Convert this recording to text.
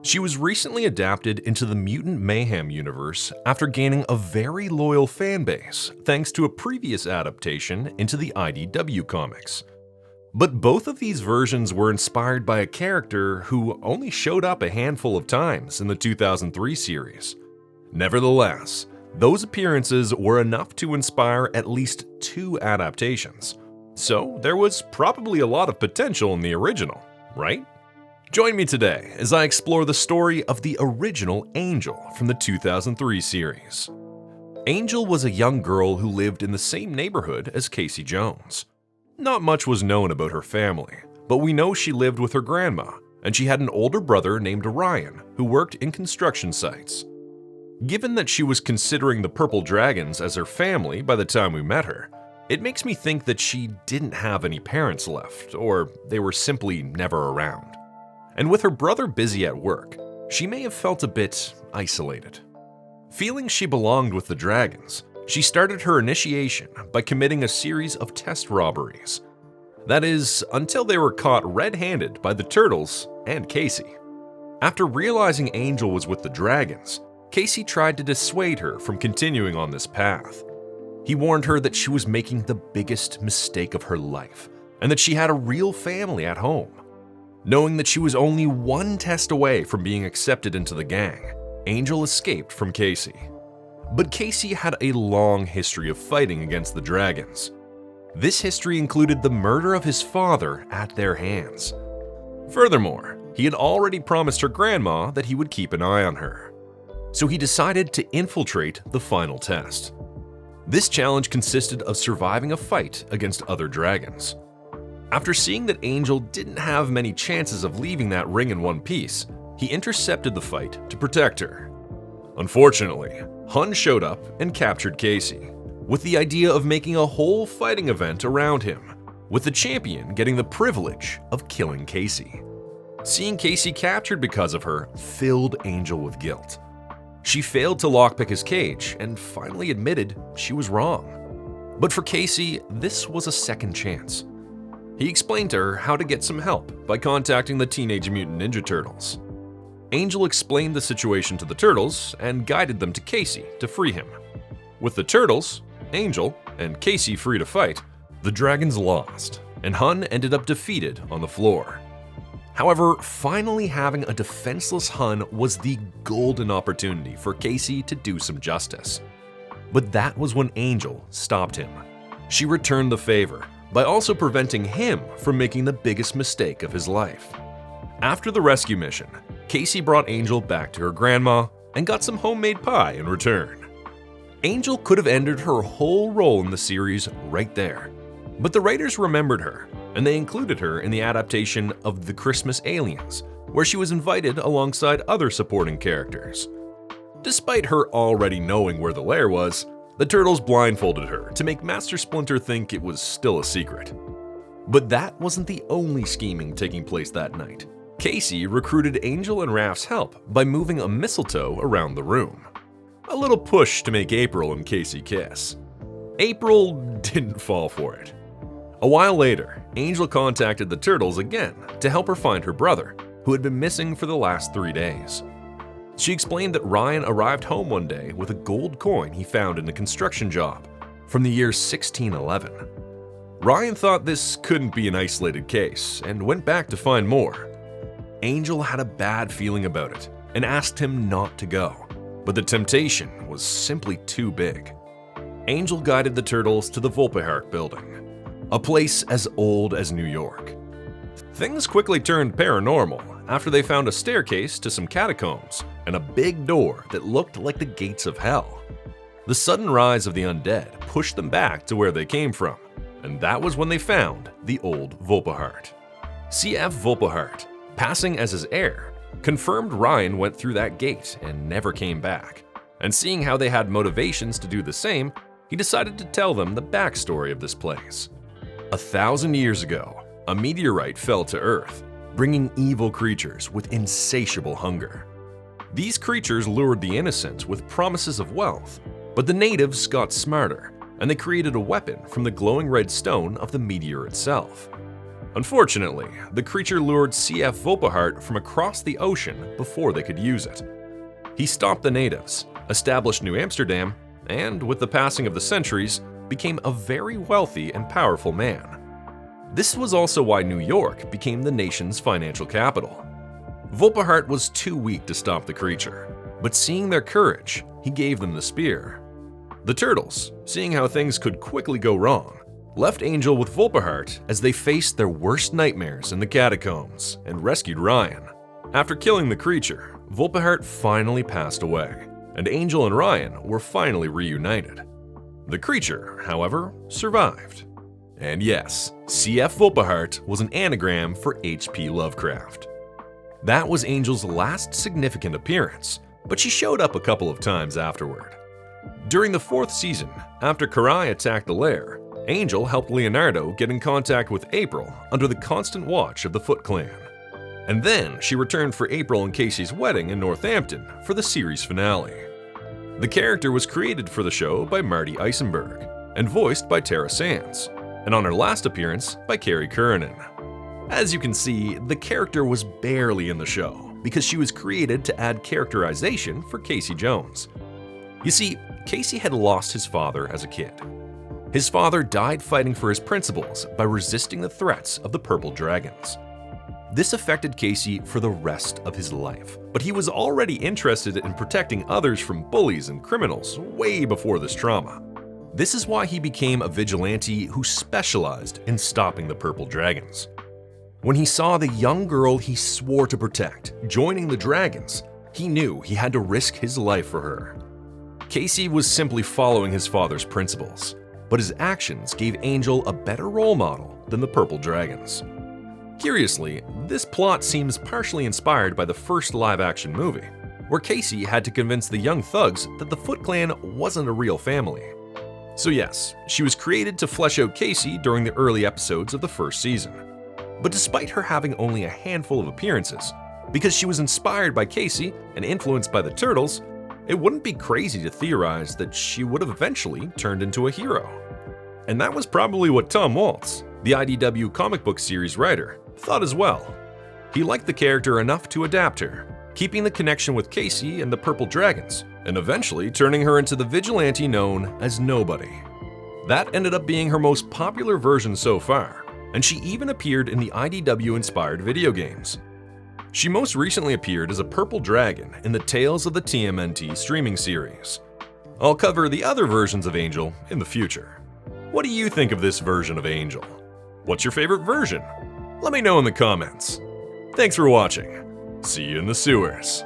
She was recently adapted into the Mutant Mayhem universe after gaining a very loyal fanbase thanks to a previous adaptation into the IDW comics. But both of these versions were inspired by a character who only showed up a handful of times in the 2003 series. Nevertheless, those appearances were enough to inspire at least 2 adaptations. So there was probably a lot of potential in the original, right? Join me today as I explore the story of the original Angel from the 2003 series. Angel was a young girl who lived in the same neighborhood as Casey Jones. Not much was known about her family, but we know she lived with her grandma, and she had an older brother named Ryan who worked in construction sites. Given that she was considering the Purple Dragons as her family by the time we met her, it makes me think that she didn't have any parents left, or they were simply never around. And with her brother busy at work, she may have felt a bit isolated. Feeling she belonged with the Dragons, she started her initiation by committing a series of test robberies. That is, until they were caught red-handed by the Turtles and Casey. After realizing Angel was with the Dragons, Casey tried to dissuade her from continuing on this path. He warned her that she was making the biggest mistake of her life, and that she had a real family at home. Knowing that she was only one test away from being accepted into the gang, Angel escaped from Casey. But Casey had a long history of fighting against the Dragons. This history included the murder of his father at their hands. Furthermore, he had already promised her grandma that he would keep an eye on her. So he decided to infiltrate the final test. This challenge consisted of surviving a fight against other dragons. After seeing that Angel didn't have many chances of leaving that ring in one piece, he intercepted the fight to protect her. Unfortunately, Hun showed up and captured Casey, with the idea of making a whole fighting event around him, with the champion getting the privilege of killing Casey. Seeing Casey captured because of her filled Angel with guilt. She failed to lockpick his cage and finally admitted she was wrong. But for Casey, this was a second chance. He explained to her how to get some help by contacting the Teenage Mutant Ninja Turtles. Angel explained the situation to the Turtles and guided them to Casey to free him. With the Turtles, Angel, and Casey free to fight, the Dragons lost, and Hun ended up defeated on the floor. However, finally having a defenseless Hun was the golden opportunity for Casey to do some justice. But that was when Angel stopped him. She returned the favor by also preventing him from making the biggest mistake of his life. After the rescue mission, Casey brought Angel back to her grandma and got some homemade pie in return. Angel could have ended her whole role in the series right there, but the writers remembered her, and they included her in the adaptation of The Christmas Aliens, where she was invited alongside other supporting characters. Despite her already knowing where the lair was, the Turtles blindfolded her to make Master Splinter think it was still a secret. But that wasn't the only scheming taking place that night. Casey recruited Angel and Raph's help by moving a mistletoe around the room. A little push to make April and Casey kiss. April didn't fall for it. A while later, Angel contacted the Turtles again to help her find her brother, who had been missing for the last 3 days. She explained that Ryan arrived home one day with a gold coin he found in a construction job from the year 1611. Ryan thought this couldn't be an isolated case and went back to find more. Angel had a bad feeling about it and asked him not to go, but the temptation was simply too big. Angel guided the Turtles to the Volpehart building, a place as old as New York. Things quickly turned paranormal after they found a staircase to some catacombs and a big door that looked like the gates of hell. The sudden rise of the undead pushed them back to where they came from, and that was when they found the old Volpehart. C.F. Volpehart, passing as his heir, confirmed Ryan went through that gate and never came back, and seeing how they had motivations to do the same, he decided to tell them the backstory of this place. 1,000 years ago, a meteorite fell to Earth, bringing evil creatures with insatiable hunger. These creatures lured the innocent with promises of wealth, but the natives got smarter, and they created a weapon from the glowing red stone of the meteor itself. Unfortunately, the creature lured CF Volpahart from across the ocean before they could use it. He stopped the natives, established New Amsterdam, and with the passing of the centuries, became a very wealthy and powerful man. This was also why New York became the nation's financial capital. Volpahart was too weak to stop the creature, but seeing their courage, he gave them the spear. The turtles, seeing how things could quickly go wrong, left Angel with Volpahart as they faced their worst nightmares in the catacombs and rescued Ryan. After killing the creature, Volpahart finally passed away, and Angel and Ryan were finally reunited. The creature, however, survived. And yes, CF Volpahart was an anagram for H.P. Lovecraft. That was Angel's last significant appearance, but she showed up a couple of times afterward. During the 4th season, after Karai attacked the lair, Angel helped Leonardo get in contact with April under the constant watch of the Foot Clan. And then she returned for April and Casey's wedding in Northampton for the series finale. The character was created for the show by Marty Eisenberg and voiced by Tara Sands, and on her last appearance by Carrie Keranen. As you can see, the character was barely in the show because she was created to add characterization for Casey Jones. You see, Casey had lost his father as a kid. His father died fighting for his principles by resisting the threats of the Purple Dragons. This affected Casey for the rest of his life, but he was already interested in protecting others from bullies and criminals way before this trauma. This is why he became a vigilante who specialized in stopping the Purple Dragons. When he saw the young girl he swore to protect joining the Dragons, he knew he had to risk his life for her. Casey was simply following his father's principles, but his actions gave Angel a better role model than the Purple Dragons. Curiously, this plot seems partially inspired by the first live-action movie, where Casey had to convince the young thugs that the Foot Clan wasn't a real family. So yes, she was created to flesh out Casey during the early episodes of the first season. But despite her having only a handful of appearances, because she was inspired by Casey and influenced by the Turtles, it wouldn't be crazy to theorize that she would have eventually turned into a hero. And that was probably what Tom Waltz, the IDW comic book series writer, thought as well. He liked the character enough to adapt her, keeping the connection with Casey and the Purple Dragons, and eventually turning her into the vigilante known as Nobody. That ended up being her most popular version so far, and she even appeared in the IDW-inspired video games. She most recently appeared as a purple dragon in the Tales of the TMNT streaming series. I'll cover the other versions of Angel in the future. What do you think of this version of Angel? What's your favorite version? Let me know in the comments. Thanks for watching. See you in the sewers.